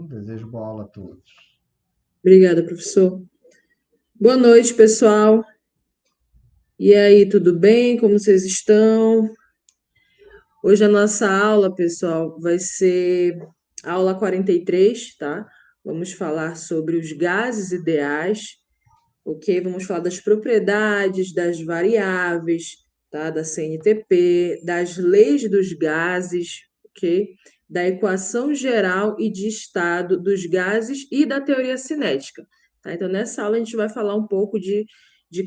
Desejo boa aula a todos. Obrigada, professor. Boa noite, pessoal. E aí, tudo bem? Como vocês estão? Hoje a nossa aula, pessoal, vai ser a aula 43, tá? Vamos falar sobre os gases ideais, ok? Vamos falar das propriedades, das variáveis, tá? Da CNTP, das leis dos gases, ok? Da equação geral e de estado dos gases e da teoria cinética, tá? Então, nessa aula a gente vai falar um pouco de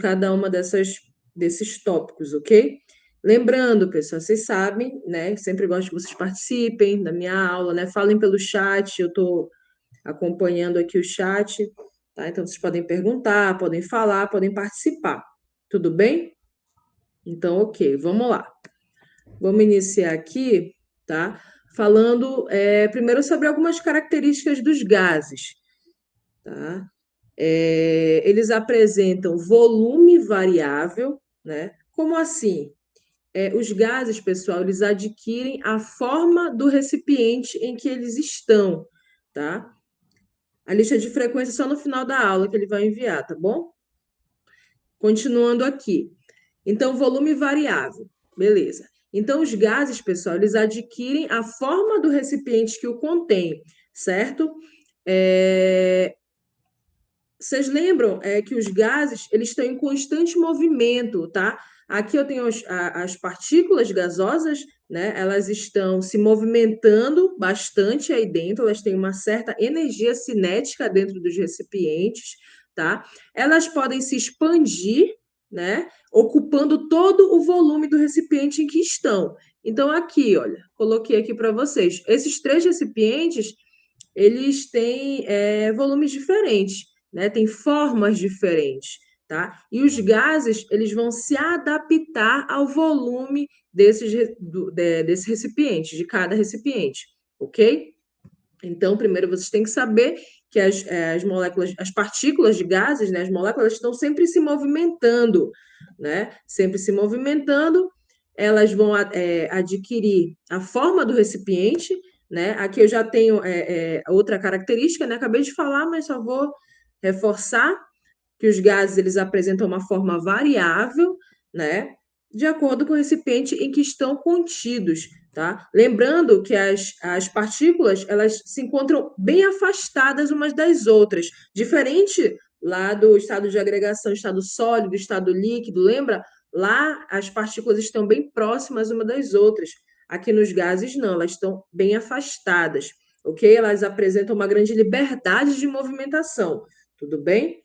cada uma desses tópicos, ok? Lembrando, pessoal, vocês sabem, né? Sempre gosto que vocês participem da minha aula, né? Falem pelo chat, eu estou acompanhando aqui o chat, tá? Então vocês podem perguntar, podem falar, podem participar. Tudo bem? Então, ok, vamos lá. Vamos iniciar aqui, tá? Falando primeiro sobre algumas características dos gases, tá? Eles apresentam volume variável, né? Como assim? Os gases, pessoal, eles adquirem a forma do recipiente em que eles estão, tá? A lista de frequência só no final da aula que ele vai enviar, tá bom? Continuando aqui. Então, volume variável. Beleza. Então, os gases, pessoal, eles adquirem a forma do recipiente que o contém, certo? Vocês lembram que os gases eles estão em constante movimento, tá? Aqui eu tenho as partículas gasosas, né? Elas estão se movimentando bastante aí dentro, elas têm uma certa energia cinética dentro dos recipientes, tá? Elas podem se expandir, né? Ocupando todo o volume do recipiente em que estão. Então, aqui, olha, coloquei aqui para vocês. Esses três recipientes, eles têm volumes diferentes, né? Tem formas diferentes, tá? E os gases, eles vão se adaptar ao volume desse recipiente, de cada recipiente, ok? Então, primeiro vocês têm que saber que as moléculas, as partículas de gases, né, as moléculas estão sempre se movimentando, né? Sempre se movimentando, elas vão adquirir a forma do recipiente, né? Aqui eu já tenho outra característica, né? Acabei de falar, mas só vou reforçar que os gases eles apresentam uma forma variável, né? De acordo com o recipiente em que estão contidos, tá? Lembrando que as partículas elas se encontram bem afastadas umas das outras, diferente lá do estado de agregação, estado sólido, estado líquido, lembra? Lá as partículas estão bem próximas umas das outras. Aqui nos gases não, elas estão bem afastadas, ok? Elas apresentam uma grande liberdade de movimentação, tudo bem?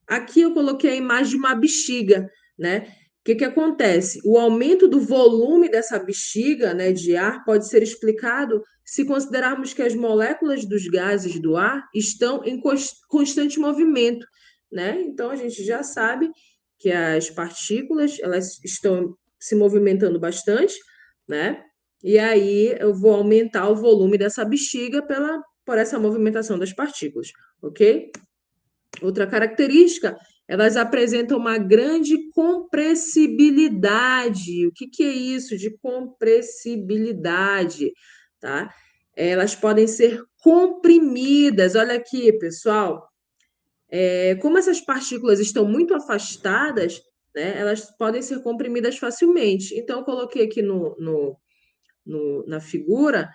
Aqui eu coloquei a imagem de uma bexiga, né? O que que acontece? O aumento do volume dessa bexiga, né, de ar pode ser explicado se considerarmos que as moléculas dos gases do ar estão em constante movimento, né? Então a gente já sabe que as partículas elas estão se movimentando bastante, né? E aí eu vou aumentar o volume dessa bexiga por essa movimentação das partículas, ok? Outra característica, elas apresentam uma grande compressibilidade. O que que é isso de compressibilidade, tá? Elas podem ser comprimidas. Olha aqui, pessoal. Como essas partículas estão muito afastadas, né, elas podem ser comprimidas facilmente. Então, eu coloquei aqui na figura,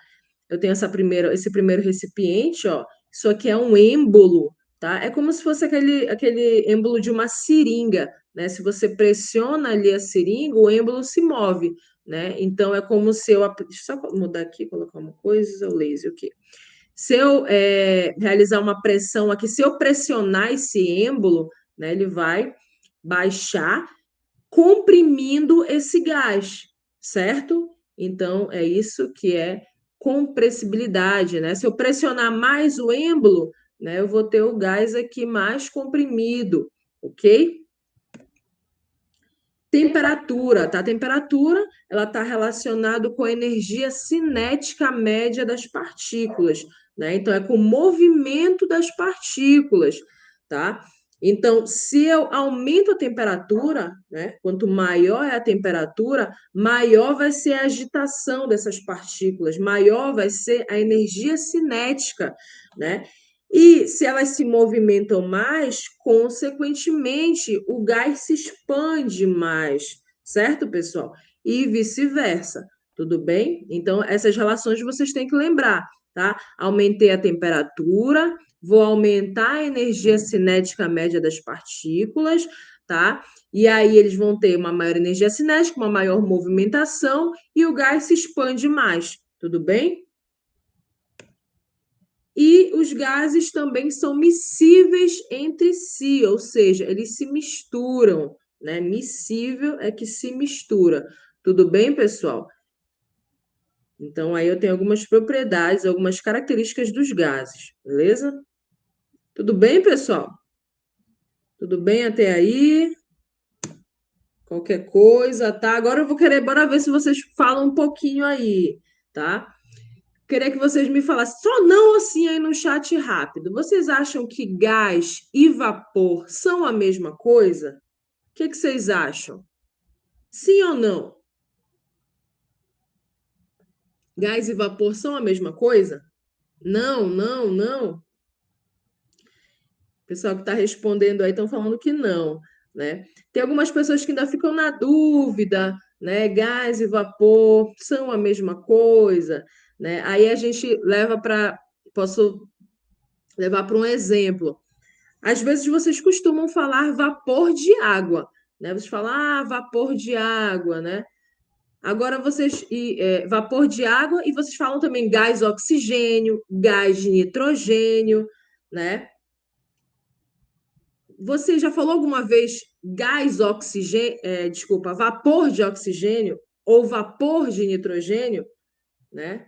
eu tenho esse primeiro recipiente, ó. Isso aqui é um êmbolo, tá? É como se fosse aquele êmbolo de uma seringa, né? Se você pressiona ali a seringa, o êmbolo se move, né? Então é como se eu. Deixa eu só mudar aqui, colocar uma coisa, o laser aqui. Se eu realizar uma pressão aqui, se eu pressionar esse êmbolo, né, ele vai baixar, comprimindo esse gás, certo? Então, é isso que é compressibilidade, né? Se eu pressionar mais o êmbolo, né, eu vou ter o gás aqui mais comprimido, ok? Temperatura, tá? A temperatura, ela está relacionada com a energia cinética média das partículas, né? Então, é com o movimento das partículas, tá? Então, se eu aumento a temperatura, né, quanto maior é a temperatura, maior vai ser a agitação dessas partículas, maior vai ser a energia cinética, né? E se elas se movimentam mais, consequentemente, o gás se expande mais, certo, pessoal? E vice-versa, tudo bem? Então, essas relações vocês têm que lembrar, tá? Aumentei a temperatura, vou aumentar a energia cinética média das partículas, tá? E aí eles vão ter uma maior energia cinética, uma maior movimentação e o gás se expande mais, tudo bem? E os gases também são miscíveis entre si, ou seja, eles se misturam, né? Miscível é que se mistura. Tudo bem, pessoal? Então, aí eu tenho algumas propriedades, algumas características dos gases, beleza? Tudo bem, pessoal? Tudo bem até aí? Qualquer coisa, tá? Agora eu vou querer, bora ver se vocês falam um pouquinho aí, tá? Queria que vocês me falassem, só não assim aí no chat rápido. Vocês acham que gás e vapor são a mesma coisa? O que que vocês acham? Sim ou não? Gás e vapor são a mesma coisa? Não, não, não. O pessoal que está respondendo aí estão falando que não, né? Tem algumas pessoas que ainda ficam na dúvida, né? Gás e vapor são a mesma coisa, né? Aí a gente leva para, posso levar para um exemplo. Às vezes vocês costumam falar vapor de água, né? Vocês falam, vapor de água, né? Agora vapor de água e vocês falam também gás oxigênio, gás nitrogênio, né? Você já falou alguma vez gás oxigênio, desculpa, vapor de oxigênio ou vapor de nitrogênio, né?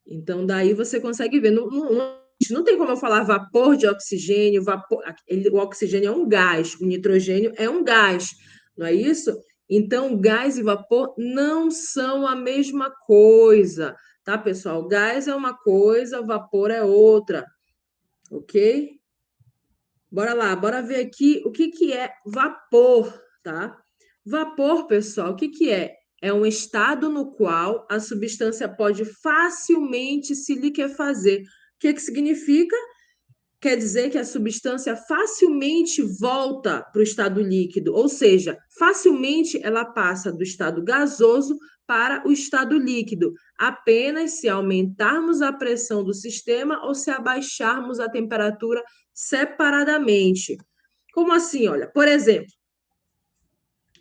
Então daí você consegue ver. Não tem como eu falar vapor de oxigênio, o oxigênio é um gás, o nitrogênio é um gás, não é isso? Então, gás e vapor não são a mesma coisa, tá, pessoal? Gás é uma coisa, vapor é outra, ok? Bora lá, bora ver aqui o que que é vapor, tá? Vapor, pessoal, o que que é? É um estado no qual a substância pode facilmente se liquefazer. O que que significa? Quer dizer que a substância facilmente volta para o estado líquido, ou seja, facilmente ela passa do estado gasoso para o estado líquido, apenas se aumentarmos a pressão do sistema ou se abaixarmos a temperatura separadamente. Como assim? Olha, por exemplo,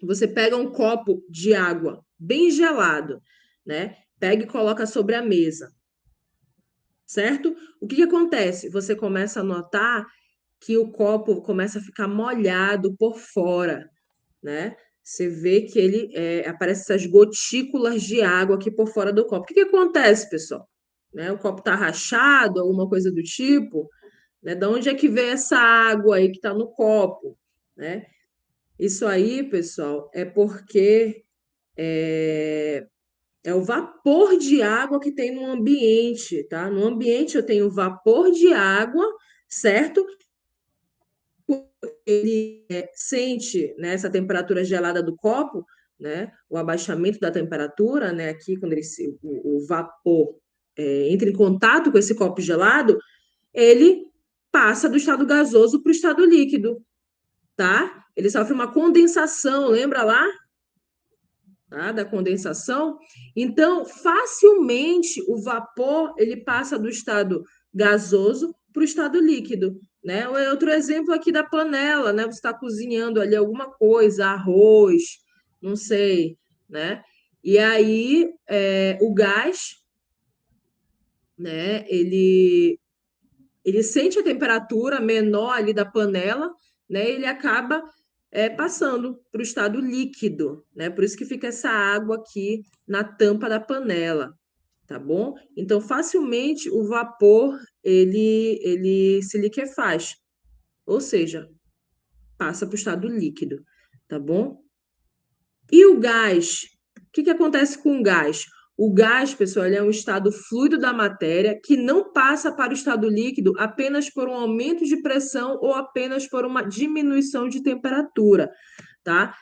você pega um copo de água bem gelado, né? Pega e coloca sobre a mesa, certo? O que que acontece? Você começa a notar que o copo começa a ficar molhado por fora, né? Você vê que ele aparece essas gotículas de água aqui por fora do copo. O que que acontece, pessoal? Né? O copo está rachado, alguma coisa do tipo, né? De onde é que vem essa água aí que está no copo, né? Isso aí, pessoal, é porque é o vapor de água que tem no ambiente, tá? No ambiente eu tenho vapor de água, certo? Ele sente, né, essa temperatura gelada do copo, né, o abaixamento da temperatura, né, aqui quando o vapor entra em contato com esse copo gelado, ele passa do estado gasoso para o estado líquido, tá? Ele sofre uma condensação, lembra lá? Tá? Da condensação. Então, facilmente o vapor ele passa do estado gasoso para o estado líquido. Né? Outro exemplo aqui da panela, né? Você está cozinhando ali alguma coisa, arroz, não sei, né? E aí o gás, né? Ele sente a temperatura menor ali da panela, né? Ele acaba passando para o estado líquido, né? Por isso que fica essa água aqui na tampa da panela, tá bom? Então, facilmente o vapor ele se liquefaz, ou seja, passa para o estado líquido, tá bom? E o gás? O que que acontece com o gás? O gás, pessoal, ele é um estado fluido da matéria que não passa para o estado líquido apenas por um aumento de pressão ou apenas por uma diminuição de temperatura, tá?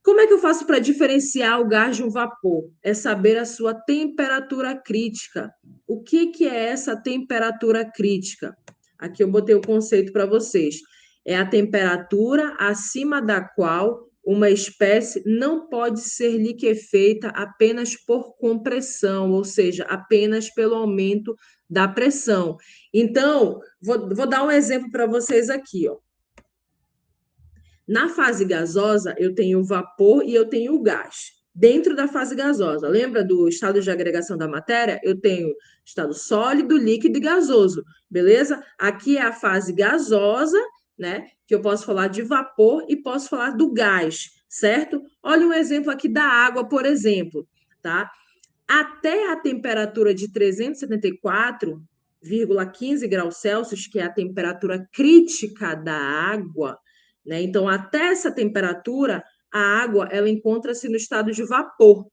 Como é que eu faço para diferenciar o gás de um vapor? É saber a sua temperatura crítica. O que é essa temperatura crítica? Aqui eu botei o conceito para vocês. É a temperatura acima da qual uma espécie não pode ser liquefeita apenas por compressão, ou seja, apenas pelo aumento da pressão. Então, vou dar um exemplo para vocês aqui, ó. Na fase gasosa, eu tenho o vapor e eu tenho o gás. Dentro da fase gasosa, lembra do estado de agregação da matéria? Eu tenho estado sólido, líquido e gasoso, beleza? Aqui é a fase gasosa, né? Que eu posso falar de vapor e posso falar do gás, certo? Olha um exemplo aqui da água, por exemplo, tá? Até a temperatura de 374,15 graus Celsius, que é a temperatura crítica da água, né? Então, até essa temperatura, a água ela encontra-se no estado de vapor,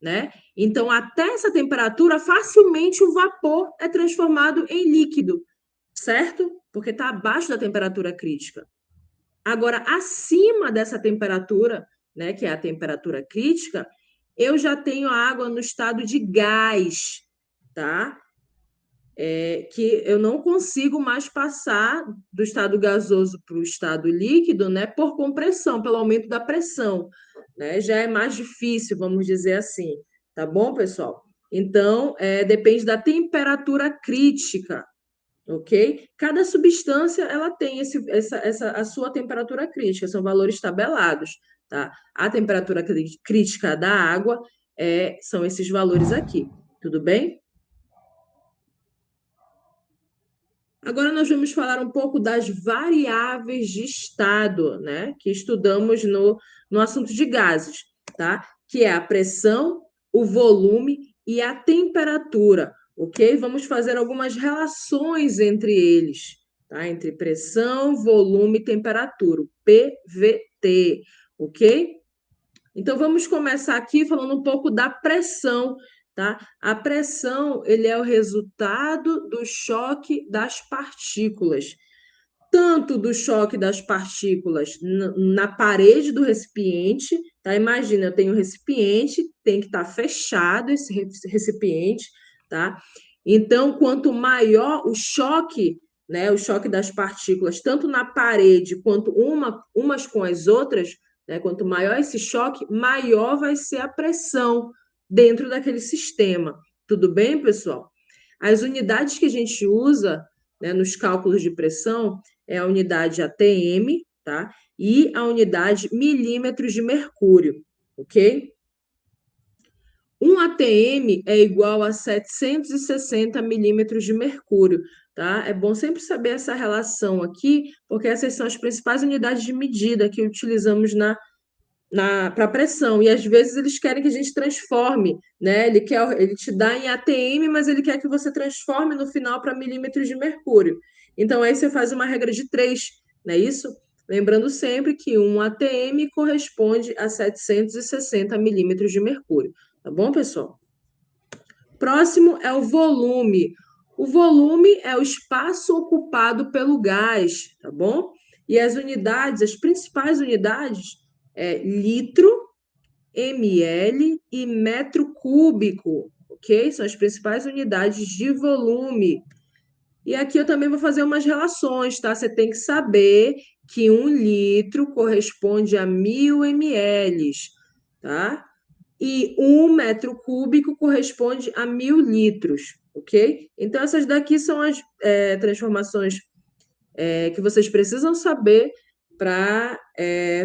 né? Então, até essa temperatura, facilmente o vapor é transformado em líquido, certo? Porque está abaixo da temperatura crítica. Agora, acima dessa temperatura, né, que é a temperatura crítica, eu já tenho a água no estado de gás, tá? Que eu não consigo mais passar do estado gasoso para o estado líquido, né, por compressão, pelo aumento da pressão, né? Já é mais difícil, vamos dizer assim, tá bom, pessoal? Então, depende da temperatura crítica, ok? Cada substância ela tem a sua temperatura crítica, são valores tabelados, tá? A temperatura crítica da água são esses valores aqui, tudo bem? Agora nós vamos falar um pouco das variáveis de estado, né? Que estudamos no assunto de gases, tá? Que é a pressão, o volume e a temperatura, ok? Vamos fazer algumas relações entre eles, tá? Entre pressão, volume e temperatura, o PVT, ok? Então vamos começar aqui falando um pouco da pressão, tá? A pressão, ele é o resultado do choque das partículas, tanto do choque das partículas na parede do recipiente, tá? Imagina, eu tenho um recipiente, tem que estar fechado esse recipiente, tá? Então, quanto maior o choque, né, o choque das partículas, tanto na parede quanto umas com as outras, né, quanto maior esse choque, maior vai ser a pressão dentro daquele sistema. Tudo bem, pessoal? As unidades que a gente usa, né, nos cálculos de pressão é a unidade ATM, tá? E a unidade milímetros de mercúrio, ok? Um ATM é igual a 760 milímetros de mercúrio, tá? É bom sempre saber essa relação aqui, porque essas são as principais unidades de medida que utilizamos para pressão. E às vezes eles querem que a gente transforme, né? Ele te dá em ATM, mas ele quer que você transforme no final para milímetros de mercúrio. Então aí você faz uma regra de 3, não é isso? Lembrando sempre que um ATM corresponde a 760 milímetros de mercúrio. Tá bom, pessoal? Próximo é o volume. O volume é o espaço ocupado pelo gás, tá bom? E as unidades, as principais unidades, litro, ml e metro cúbico, ok? São as principais unidades de volume. E aqui eu também vou fazer umas relações, tá? Você tem que saber que 1 litro corresponde a 1.000 ml, tá? E 1 metro cúbico corresponde a 1.000 litros, ok? Então, essas daqui são as transformações que vocês precisam saber para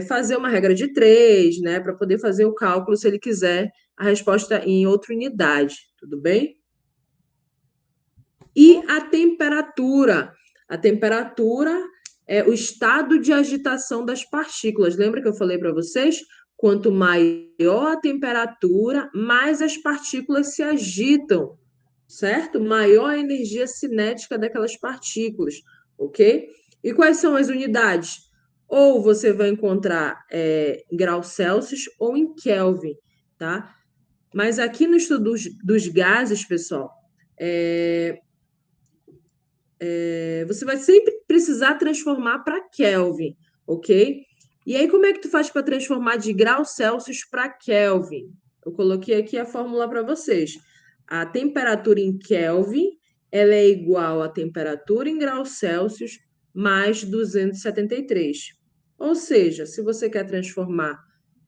fazer uma regra de 3, né? Para poder fazer o cálculo, se ele quiser a resposta em outra unidade, tudo bem? E a temperatura? A temperatura é o estado de agitação das partículas. Lembra que eu falei para vocês? Quanto maior a temperatura, mais as partículas se agitam, certo? Maior a energia cinética daquelas partículas, ok? E quais são as unidades? Ou você vai encontrar em graus Celsius ou em Kelvin, tá? Mas aqui no estudo dos gases, pessoal, você vai sempre precisar transformar para Kelvin, ok? E aí, como é que tu faz para transformar de graus Celsius para Kelvin? Eu coloquei aqui a fórmula para vocês. A temperatura em Kelvin, ela é igual à temperatura em graus Celsius mais 273. Ou seja, se você quer transformar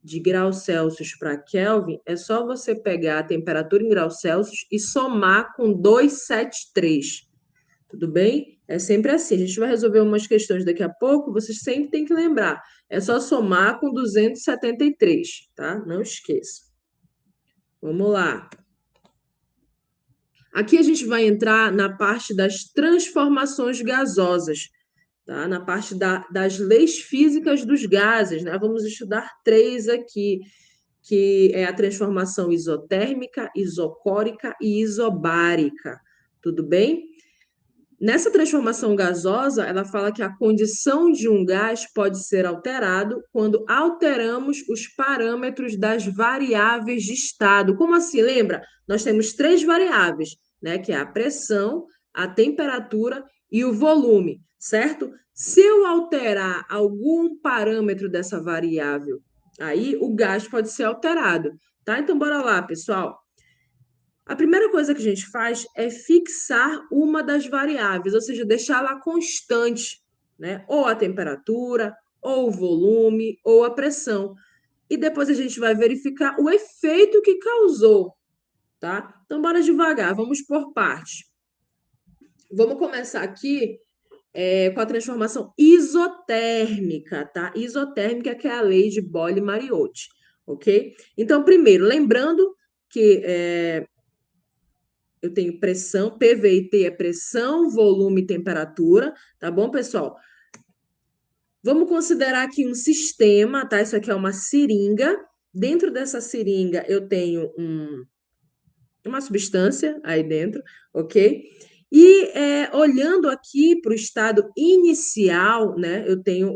de graus Celsius para Kelvin, é só você pegar a temperatura em graus Celsius e somar com 273. Tudo bem? É sempre assim. A gente vai resolver umas questões daqui a pouco, vocês sempre têm que lembrar. É só somar com 273, tá? Não esqueça. Vamos lá. Aqui a gente vai entrar na parte das transformações gasosas, tá? Na parte das leis físicas dos gases, né? Vamos estudar três aqui, que é a transformação isotérmica, isocórica e isobárica. Tudo bem? Nessa transformação gasosa, ela fala que a condição de um gás pode ser alterado quando alteramos os parâmetros das variáveis de estado. Como assim? Lembra? Nós temos três variáveis, né? Que é a pressão, a temperatura e o volume, certo? Se eu alterar algum parâmetro dessa variável, aí o gás pode ser alterado, tá? Então, bora lá, pessoal. A primeira coisa que a gente faz é fixar uma das variáveis, ou seja, deixá-la constante, né? Ou a temperatura, ou o volume, ou a pressão. E depois a gente vai verificar o efeito que causou, tá? Então, bora devagar, vamos por partes. Vamos começar aqui com a transformação isotérmica, tá? Isotérmica, que é a lei de Boyle-Mariotti, ok? Então, primeiro, lembrando que eu tenho pressão, PV e T é pressão, volume e temperatura, tá bom, pessoal? Vamos considerar aqui um sistema, tá? Isso aqui é uma seringa. Dentro dessa seringa eu tenho uma substância aí dentro, ok? E olhando aqui para o estado inicial, né? Eu tenho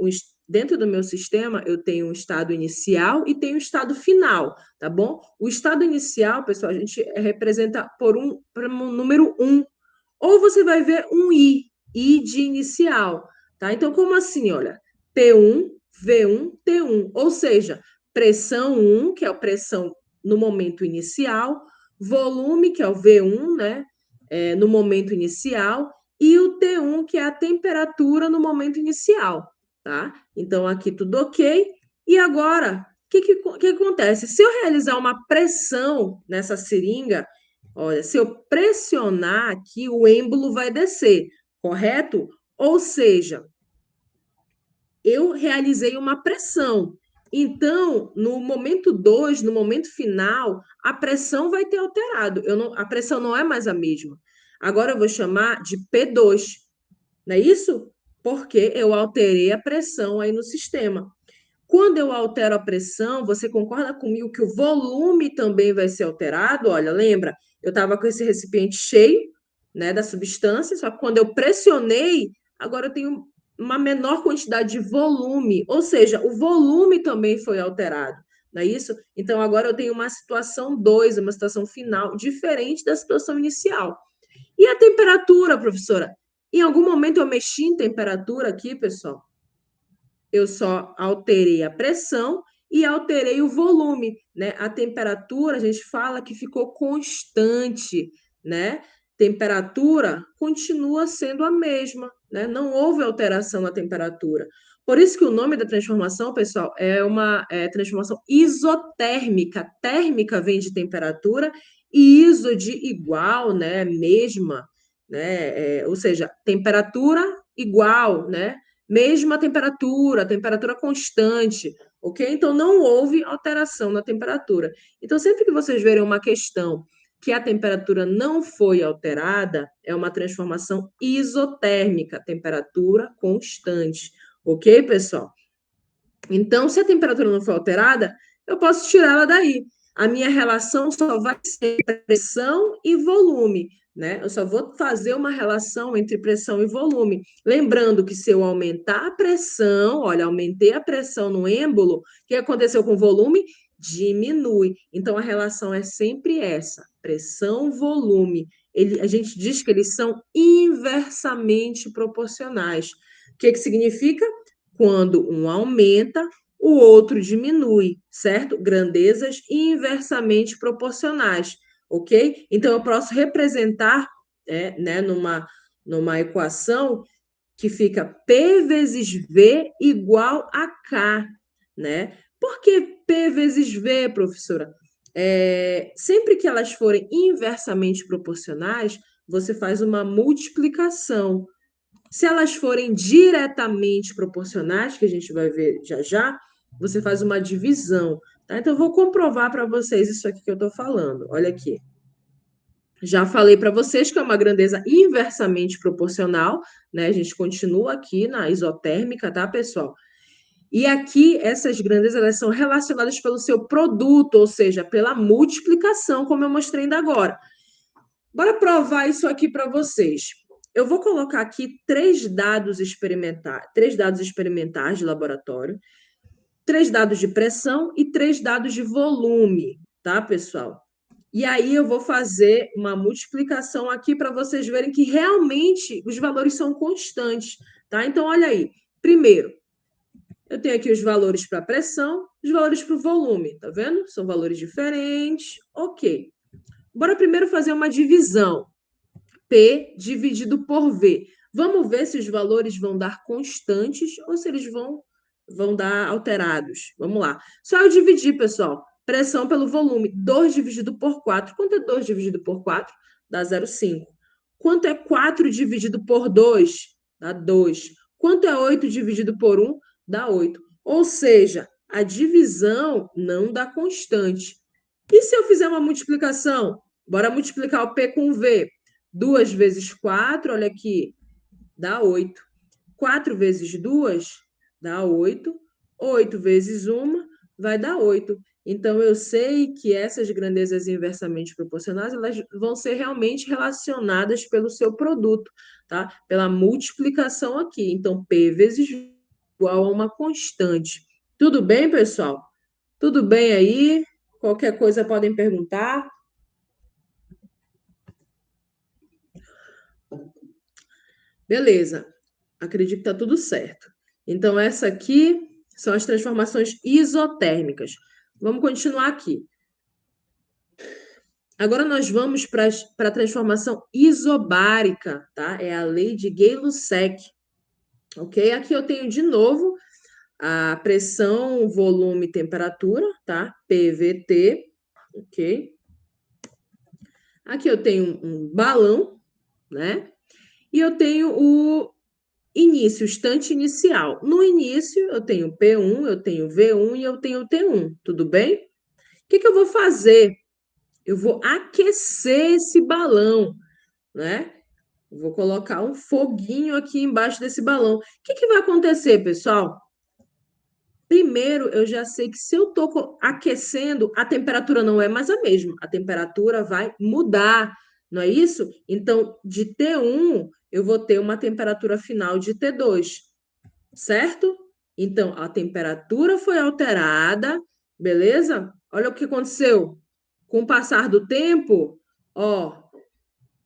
dentro do meu sistema, eu tenho um estado inicial e tenho um estado final, tá bom? O estado inicial, pessoal, a gente representa por um número 1. Ou você vai ver um I de inicial, tá? Então, como assim? Olha, P1, V1, T1. Ou seja, pressão 1, que é a pressão no momento inicial, volume, que é o V1, né? No momento inicial, e o T1, que é a temperatura no momento inicial, tá? Então, aqui tudo ok. E agora, o que acontece? Se eu realizar uma pressão nessa seringa, olha, se eu pressionar aqui, o êmbolo vai descer, correto? Ou seja, eu realizei uma pressão. Então, no momento 2, no momento final, a pressão vai ter alterado. A pressão não é mais a mesma. Agora eu vou chamar de P2, não é isso? Porque eu alterei a pressão aí no sistema. Quando eu altero a pressão, você concorda comigo que o volume também vai ser alterado? Olha, lembra? Eu estava com esse recipiente cheio, né, da substância, só que quando eu pressionei, agora eu tenho uma menor quantidade de volume, ou seja, o volume também foi alterado, não é isso? Então agora eu tenho uma situação 2, uma situação final, diferente da situação inicial. E a temperatura, professora? Em algum momento eu mexi em temperatura aqui, pessoal? Eu só alterei a pressão e alterei o volume, né? A temperatura, a gente fala que ficou constante, né? Temperatura continua sendo a mesma, né? Não houve alteração na temperatura. Por isso que o nome da transformação, pessoal, é uma transformação isotérmica. Térmica vem de temperatura e iso de igual, né? Mesma, né? Ou seja, temperatura igual, né? Mesma temperatura constante, ok? Então, não houve alteração na temperatura. Então, sempre que vocês verem uma questão que a temperatura não foi alterada, é uma transformação isotérmica, temperatura constante, ok, pessoal? Então, se a temperatura não for alterada, eu posso tirá-la daí. A minha relação só vai ser pressão e volume, né? Eu só vou fazer uma relação entre pressão e volume. Lembrando que se eu aumentar a pressão, olha, aumentei a pressão no êmbolo, o que aconteceu com o volume? diminui. Então, a relação é sempre essa: pressão, volume. A gente diz que eles são inversamente proporcionais. O que significa? Quando um aumenta, o outro diminui, certo? Grandezas inversamente proporcionais, ok? Então, eu posso representar, né, numa equação que fica P vezes V igual a K, né? Por que P vezes V, professora? Sempre que elas forem inversamente proporcionais, você faz uma multiplicação. Se elas forem diretamente proporcionais, que a gente vai ver já já, você faz uma divisão. Tá? Então, eu vou comprovar para vocês isso aqui que eu estou falando. Olha aqui. Já falei para vocês que é uma grandeza inversamente proporcional, né? A gente continua aqui na isotérmica, tá, pessoal? E aqui, essas grandezas, elas são relacionadas pelo seu produto, ou seja, pela multiplicação, como eu mostrei ainda agora. Bora provar isso aqui para vocês. Eu vou colocar aqui três dados experimentais de laboratório, 3 dados de pressão e 3 dados de volume, tá, pessoal? E aí eu vou fazer uma multiplicação aqui para vocês verem que realmente os valores são constantes, tá? Então, olha aí. Primeiro, eu tenho aqui os valores para a pressão, os valores para o volume, tá vendo? São valores diferentes. Ok. Bora primeiro fazer uma divisão. P dividido por V. Vamos ver se os valores vão dar constantes ou se eles vão dar alterados. Vamos lá. Só eu dividir, pessoal. Pressão pelo volume. 2 dividido por 4. Quanto é 2 dividido por 4? Dá 0,5. Quanto é 4 dividido por 2? Dá 2. Quanto é 8 dividido por 1? Dá 8. Ou seja, a divisão não dá constante. E se eu fizer uma multiplicação? Bora multiplicar o P com o V. 2 vezes 4, olha aqui, dá 8. 4 vezes 2 dá 8. 8 vezes 1 vai dar 8. Então, eu sei que essas grandezas inversamente proporcionais elas vão ser realmente relacionadas pelo seu produto, tá? Pela multiplicação aqui. Então, P vezes igual a uma constante. Tudo bem, pessoal? Tudo bem aí? Qualquer coisa podem perguntar. Beleza. Acredito que está tudo certo. Então, essa aqui são as transformações isotérmicas. Vamos continuar aqui. Agora nós vamos para a transformação isobárica, tá? É a lei de Gay-Lussac, ok? Aqui eu tenho de novo a pressão, volume e temperatura, tá? PVT, ok? Aqui eu tenho um balão, né? E eu tenho o início, instante inicial. No início, eu tenho P1, eu tenho V1 e eu tenho T1, tudo bem? O que eu vou fazer? Eu vou aquecer esse balão, né? Vou colocar um foguinho aqui embaixo desse balão. O que vai acontecer, pessoal? Primeiro, eu já sei que se eu estou aquecendo, a temperatura não é mais a mesma. A temperatura vai mudar, não é isso? Então, de T1, eu vou ter uma temperatura final de T2, certo? Então, a temperatura foi alterada, beleza? Olha o que aconteceu. Com o passar do tempo, ó,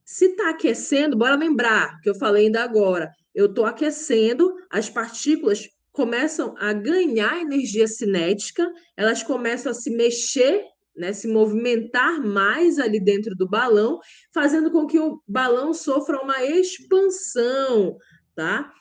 se está aquecendo, bora lembrar que eu falei ainda agora. Eu estou aquecendo, as partículas começam a ganhar energia cinética, elas começam a se mexer, né, se movimentar mais ali dentro do balão, fazendo com que o balão sofra uma expansão, tá?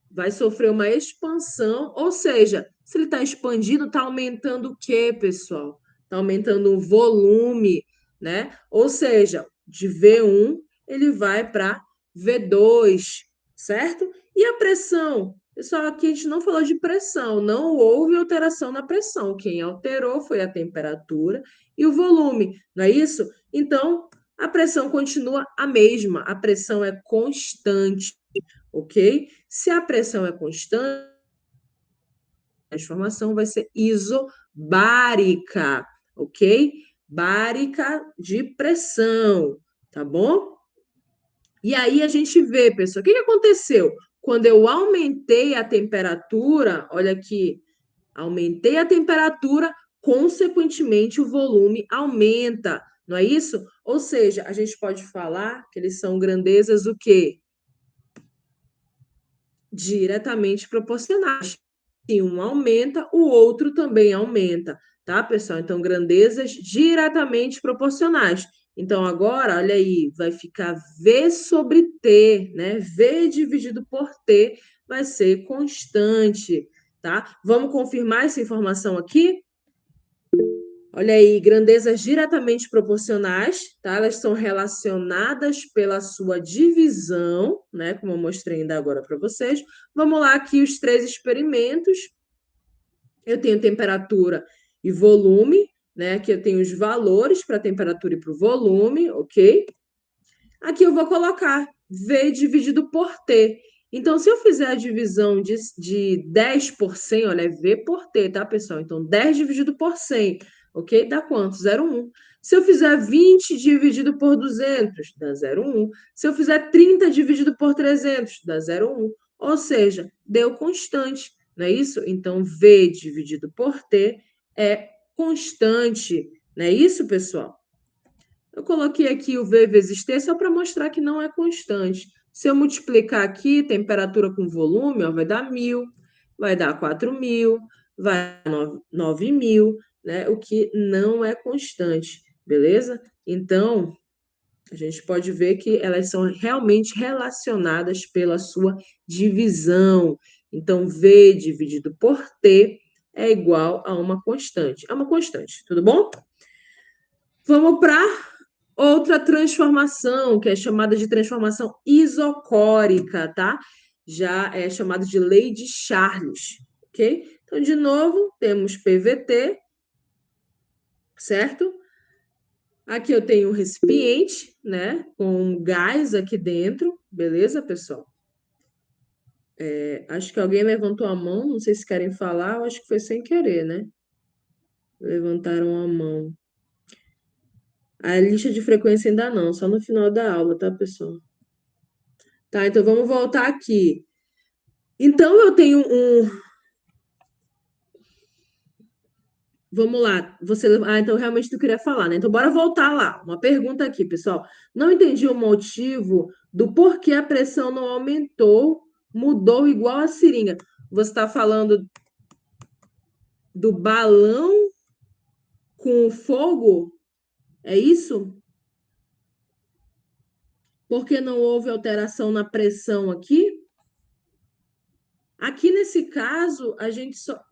Vai sofrer uma expansão, ou seja, se ele está expandindo, está aumentando o quê, pessoal? Está aumentando o volume, né? Ou seja, de V1 ele vai para V2, certo? E a pressão? Pessoal, aqui a gente não falou de pressão, não houve alteração na pressão. Quem alterou foi a temperatura e o volume, não é isso? Então, a pressão continua a mesma, a pressão é constante, ok? Se a pressão é constante, a transformação vai ser isobárica, ok? Bárica de pressão, tá bom? E aí a gente vê, pessoal, o que aconteceu? Quando eu aumentei a temperatura, olha aqui, aumentei a temperatura, consequentemente, o volume aumenta, não é isso? Ou seja, a gente pode falar que eles são grandezas o quê? Diretamente proporcionais. Se um aumenta, o outro também aumenta, tá, pessoal? Então, grandezas diretamente proporcionais. Então, agora, olha aí, vai ficar V sobre T, né? V dividido por T vai ser constante, tá? Vamos confirmar essa informação aqui? Olha aí, grandezas diretamente proporcionais, tá? Elas são relacionadas pela sua divisão, né? Como eu mostrei ainda agora para vocês. Vamos lá aqui os 3 experimentos. Eu tenho temperatura e volume, né? Aqui eu tenho os valores para a temperatura e para o volume, ok? Aqui eu vou colocar V dividido por T. Então, se eu fizer a divisão de 10 por 100, olha, é V por T, tá, pessoal? Então, 10 dividido por 100, ok? Dá quanto? 0,1. Se eu fizer 20 dividido por 200, dá 0,1. Se eu fizer 30 dividido por 300, dá 0,1. Ou seja, deu constante, não é isso? Então, V dividido por T é constante, não é isso, pessoal? Eu coloquei aqui o V vezes T só para mostrar que não é constante. Se eu multiplicar aqui temperatura com volume, ó, vai dar 1.000, vai dar 4.000, vai dar 9.000, né? O que não é constante, beleza? Então, a gente pode ver que elas são realmente relacionadas pela sua divisão. Então, V dividido por T é igual a uma constante. É uma constante, tudo bom? Vamos para outra transformação, que é chamada de transformação isocórica, tá? Já é chamada de lei de Charles, ok? Então, de novo, temos PVT, certo? Aqui eu tenho um recipiente, né? Com um gás aqui dentro, beleza, pessoal? Acho que alguém levantou a mão, não sei se querem falar, eu acho que foi sem querer, né? Levantaram a mão. A lista de frequência ainda não, só no final da aula, tá, pessoal? Tá, então vamos voltar aqui. Então eu tenho um. Vamos lá. Então realmente tu queria falar, né? Então bora voltar lá. Uma pergunta aqui, pessoal. Não entendi o motivo do porquê a pressão não aumentou, mudou igual a seringa. Você está falando do balão com fogo? É isso? Porque não houve alteração na pressão aqui? Aqui nesse caso, a gente só.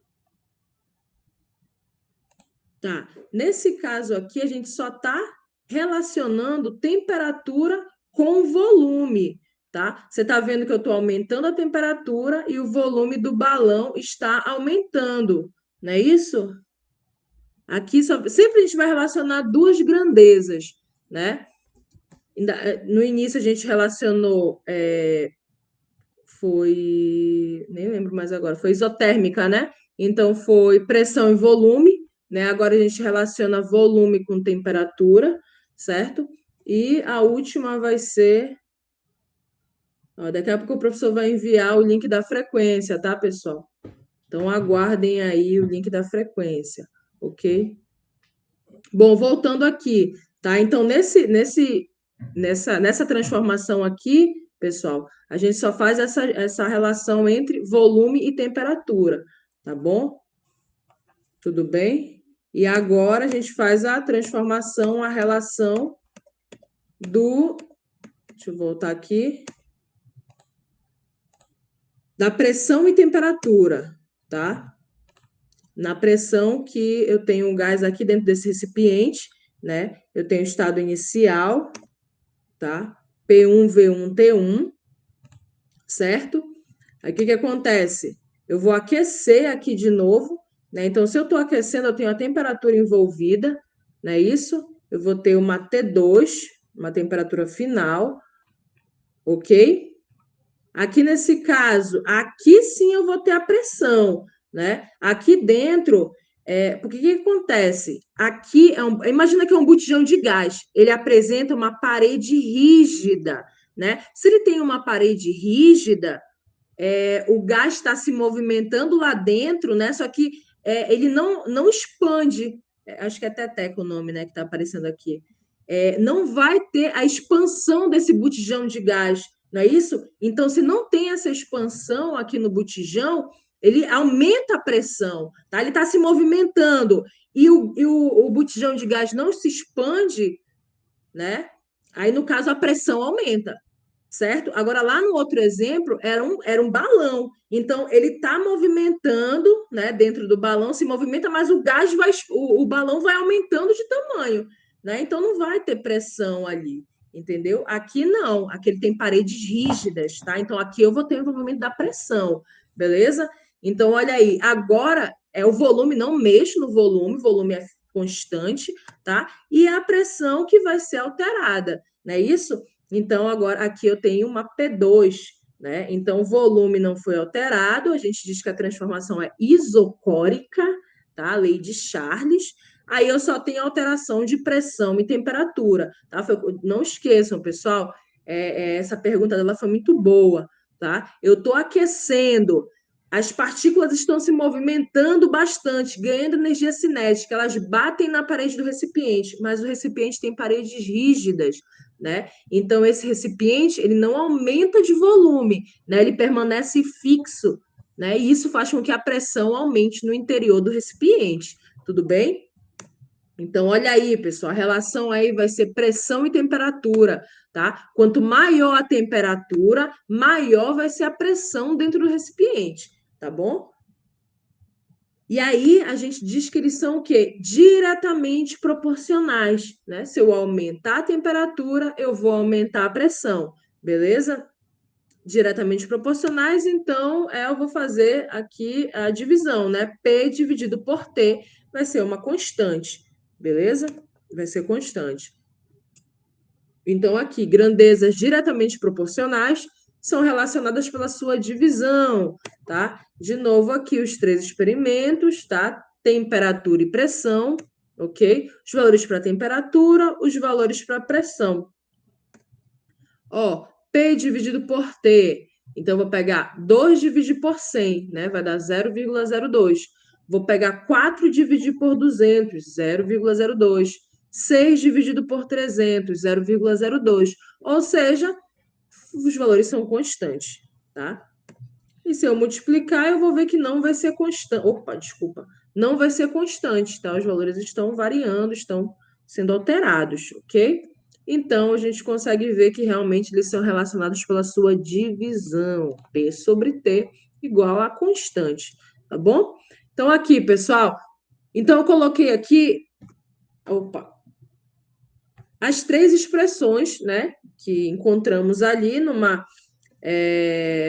Tá. Nesse caso aqui, a gente só está relacionando temperatura com volume, tá? Você está vendo que eu estou aumentando a temperatura e o volume do balão está aumentando, não é isso? Aqui sempre a gente vai relacionar duas grandezas, né? No início a gente relacionou, nem lembro mais agora, foi isotérmica, né? Então foi pressão e volume, né? Agora a gente relaciona volume com temperatura, certo? E a última vai ser. Ó, daqui a pouco o professor vai enviar o link da frequência, tá, pessoal? Então aguardem aí o link da frequência, ok? Bom, voltando aqui, tá? Então, nessa transformação aqui, pessoal, a gente só faz essa relação entre volume e temperatura, tá bom? Tudo bem? E agora a gente faz a transformação, a relação do. Deixa eu voltar aqui. Da pressão e temperatura, tá? Na pressão que eu tenho um gás aqui dentro desse recipiente, né? Eu tenho estado inicial, tá? P1, V1, T1, certo? Aí o que acontece? Eu vou aquecer aqui de novo, né? Então, se eu estou aquecendo, eu tenho a temperatura envolvida, não é isso? Eu vou ter uma T2, uma temperatura final, ok? Aqui nesse caso, aqui sim eu vou ter a pressão, né? Aqui dentro, porque o que acontece? Aqui imagina que é um botijão de gás, ele apresenta uma parede rígida, né? Se ele tem uma parede rígida, o gás está se movimentando lá dentro, né? Só que ele não expande, acho que é Teteca o nome, né, que está aparecendo aqui. Não vai ter a expansão desse botijão de gás, não é isso? Então, se não tem essa expansão aqui no botijão, ele aumenta a pressão, tá? Ele está se movimentando e o botijão de gás não se expande, né? Aí, no caso, a pressão aumenta, certo? Agora, lá no outro exemplo, era um balão. Então, ele está movimentando, né? Dentro do balão, se movimenta, mas o gás vai, o balão vai aumentando de tamanho, né? Então, não vai ter pressão ali, entendeu? Aqui não, aqui ele tem paredes rígidas, tá? Então, aqui eu vou ter o envolvimento da pressão, beleza? Então, olha aí, agora é o volume, não mexo no volume, o volume é constante, tá? E a pressão que vai ser alterada, não é isso? Então, agora aqui eu tenho uma P2, né? Então, o volume não foi alterado, a gente diz que a transformação é isocórica, tá? Lei de Charles. Aí eu só tenho alteração de pressão e temperatura, tá? Não esqueçam, pessoal, essa pergunta dela foi muito boa, tá? Eu estou aquecendo, as partículas estão se movimentando bastante, ganhando energia cinética, elas batem na parede do recipiente, mas o recipiente tem paredes rígidas, né? Então, esse recipiente, ele não aumenta de volume, né? Ele permanece fixo, né? E isso faz com que a pressão aumente no interior do recipiente, tudo bem? Então, olha aí, pessoal, a relação aí vai ser pressão e temperatura, tá? Quanto maior a temperatura, maior vai ser a pressão dentro do recipiente, tá bom? E aí a gente diz que eles são o quê? Diretamente proporcionais, né? Se eu aumentar a temperatura, eu vou aumentar a pressão, beleza? Diretamente proporcionais, então eu vou fazer aqui a divisão, né? P dividido por T vai ser uma constante, beleza? Vai ser constante. Então, aqui, grandezas diretamente proporcionais são relacionadas pela sua divisão, tá? De novo, aqui os três experimentos, tá? Temperatura e pressão, ok? Os valores para temperatura, os valores para pressão. Ó, P dividido por T. Então, vou pegar 2 dividir por 100, né? Vai dar 0,02. Vou pegar 4 dividir por 200, 0,02. 6 dividido por 300, 0,02. Ou seja, os valores são constantes, tá? E se eu multiplicar, eu vou ver que não vai ser constante. Opa, desculpa. Não vai ser constante, tá? Os valores estão variando, estão sendo alterados, ok? Então, a gente consegue ver que realmente eles são relacionados pela sua divisão. P sobre T igual a constante, tá bom? Então, aqui, pessoal. Então, eu coloquei aqui. Opa. As três expressões, né? Que encontramos ali numa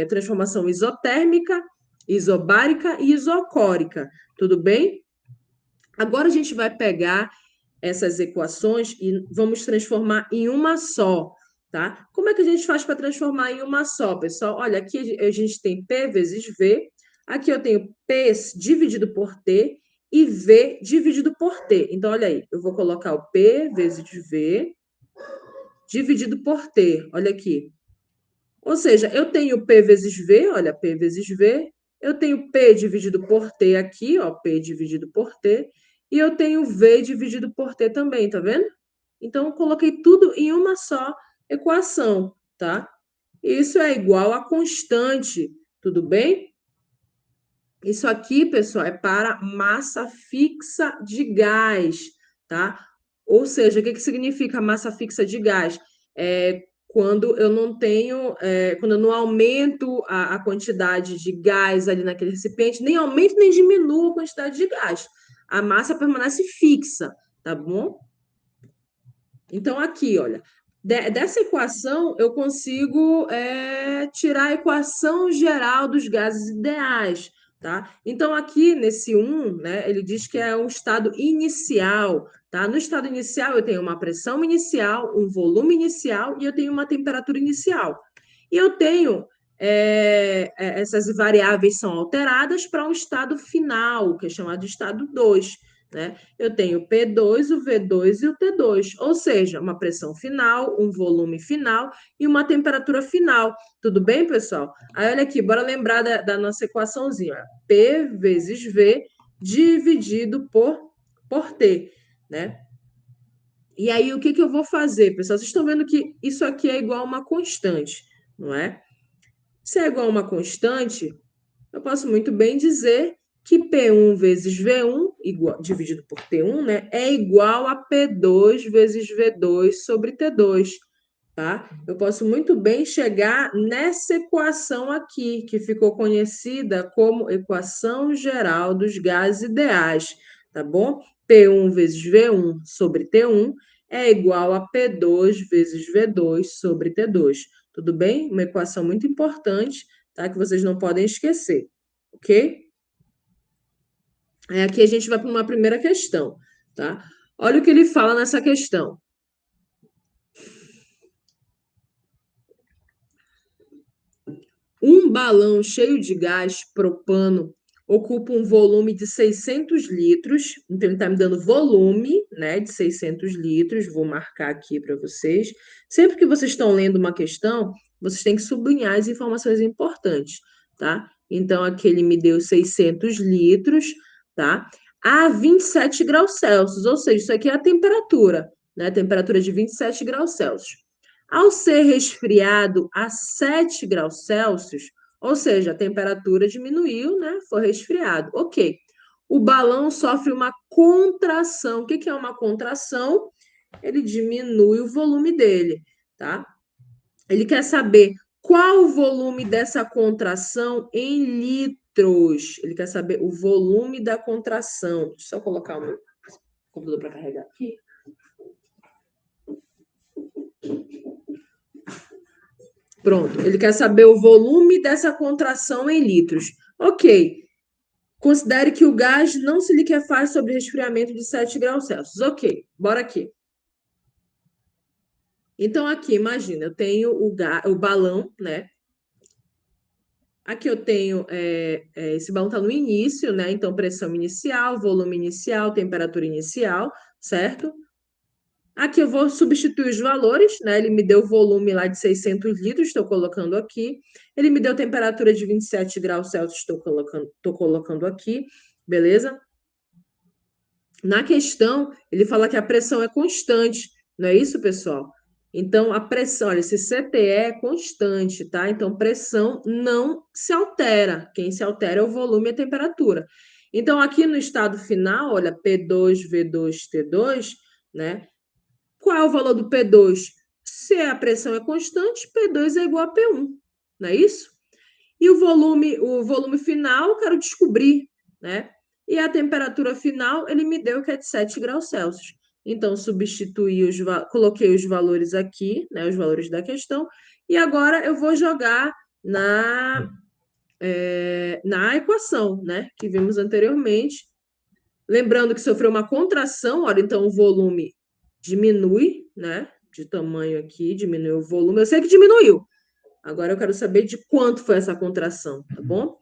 transformação isotérmica, isobárica e isocórica. Tudo bem? Agora a gente vai pegar essas equações e vamos transformar em uma só, tá? Como é que a gente faz para transformar em uma só, pessoal? Olha, aqui a gente tem P vezes V, aqui eu tenho P dividido por T e V dividido por T. Então, olha aí, eu vou colocar o P vezes V dividido por T. Olha aqui. Ou seja, eu tenho P vezes V, olha, P vezes V, eu tenho P dividido por T aqui, ó, P dividido por T, e eu tenho V dividido por T também, tá vendo? Então, eu coloquei tudo em uma só equação, tá? Isso é igual a constante, tudo bem? Isso aqui, pessoal, é para massa fixa de gás, tá? Ou seja, o que significa massa fixa de gás? É quando eu não tenho, quando eu não aumento a quantidade de gás ali naquele recipiente, nem aumento nem diminuo a quantidade de gás. A massa permanece fixa, tá bom? Então, aqui, olha, dessa equação eu consigo tirar a equação geral dos gases ideais, tá? Então, aqui nesse 1, né, ele diz que é um estado inicial, tá? No estado inicial eu tenho uma pressão inicial, um volume inicial e eu tenho uma temperatura inicial. E eu tenho essas variáveis são alteradas para um estado final, que é chamado de estado 2, né? Eu tenho o P2, o V2 e o T2, ou seja, uma pressão final, um volume final e uma temperatura final. Tudo bem, pessoal? Aí, olha aqui, bora lembrar da nossa equaçãozinha. P vezes V dividido por T, né? E aí, o que que eu vou fazer, pessoal? Vocês estão vendo que isso aqui é igual a uma constante, não é? Se é igual a uma constante, eu posso muito bem dizer que P1 vezes V1, dividido por T1, né, é igual a P2 vezes V2 sobre T2, tá? Eu posso muito bem chegar nessa equação aqui, que ficou conhecida como equação geral dos gases ideais, tá bom? P1 vezes V1 sobre T1 é igual a P2 vezes V2 sobre T2. Tudo bem? Uma equação muito importante, tá? Que vocês não podem esquecer, ok? Aqui a gente vai para uma primeira questão, tá? Olha o que ele fala nessa questão. Um balão cheio de gás propano ocupa um volume de 600 litros. Então, ele está me dando volume, né, de 600 litros. Vou marcar aqui para vocês. Sempre que vocês estão lendo uma questão, vocês têm que sublinhar as informações importantes, tá? Então, aqui ele me deu 600 litros, tá? A 27 graus Celsius, ou seja, isso aqui é a temperatura, né? Temperatura de 27 graus Celsius. Ao ser resfriado a 7 graus Celsius, ou seja, a temperatura diminuiu, né? Foi resfriado. Ok. O balão sofre uma contração. O que é uma contração? Ele diminui o volume dele, tá? Ele quer saber qual o volume dessa contração em litros. Ele quer saber o volume da contração. Deixa eu só colocar o meu computador para carregar aqui. Pronto, ele quer saber o volume dessa contração em litros. Ok. Considere que o gás não se liquefaz sob resfriamento de 7 graus Celsius. Ok, bora aqui. Então, aqui, imagina, eu tenho o balão, né? Aqui eu tenho, esse balão está no início, né? Então, pressão inicial, volume inicial, temperatura inicial, certo? Aqui eu vou substituir os valores, né? Ele me deu o volume lá de 600 litros, estou colocando aqui. Ele me deu temperatura de 27 graus Celsius, estou colocando aqui, beleza? Na questão, ele fala que a pressão é constante, não é isso, pessoal? Então, a pressão, olha, esse CTE é constante, tá? Então, pressão não se altera. Quem se altera é o volume e a temperatura. Então, aqui no estado final, olha, P2, V2, T2, né? Qual é o valor do P2? Se a pressão é constante, P2 é igual a P1, não é isso? E o volume final, eu quero descobrir, né? E a temperatura final, ele me deu que é de 7 graus Celsius. Então, coloquei os valores aqui, né? Os valores da questão. E agora eu vou jogar na equação, né? Que vimos anteriormente. Lembrando que sofreu uma contração, olha, então o volume diminui, né? De tamanho aqui, diminuiu o volume. Eu sei que diminuiu. Agora eu quero saber de quanto foi essa contração, tá bom?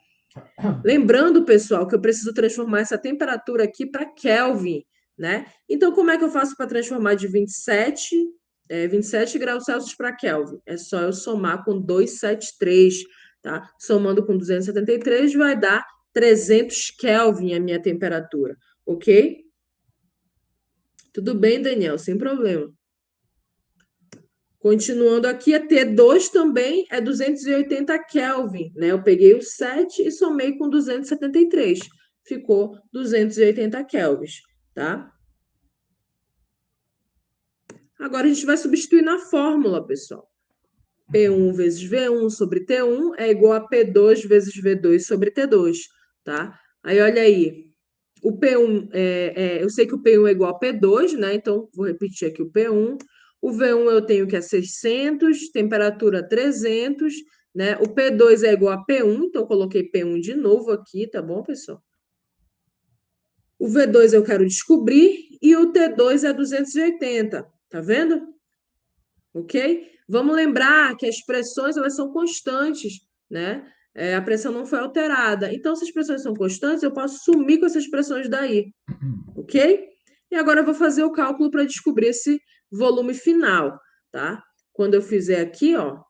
Lembrando, pessoal, que eu preciso transformar essa temperatura aqui para Kelvin, né? Então, como é que eu faço para transformar de 27 graus Celsius para Kelvin? É só eu somar com 273, tá? Somando com 273 vai dar 300 Kelvin a minha temperatura, ok? Tudo bem, Daniel, sem problema. Continuando aqui, a T2 também é 280 Kelvin, né? Eu peguei o 7 e somei com 273. Ficou 280 kelvins, tá? Agora a gente vai substituir na fórmula, pessoal. P1 vezes V1 sobre T1 é igual a P2 vezes V2 sobre T2, tá? Aí, olha aí. O P1, eu sei que o P1 é igual a P2, né? Então, vou repetir aqui o P1. O V1 eu tenho que é 600, temperatura 300, né? O P2 é igual a P1, então eu coloquei P1 de novo aqui, tá bom, pessoal? O V2 eu quero descobrir e o T2 é 280, tá vendo? Ok? Vamos lembrar que as pressões elas são constantes, né? A pressão não foi alterada. Então, se as pressões são constantes, eu posso sumir com essas pressões daí, ok? E agora eu vou fazer o cálculo para descobrir esse volume final, tá? Quando eu fizer aqui, ó,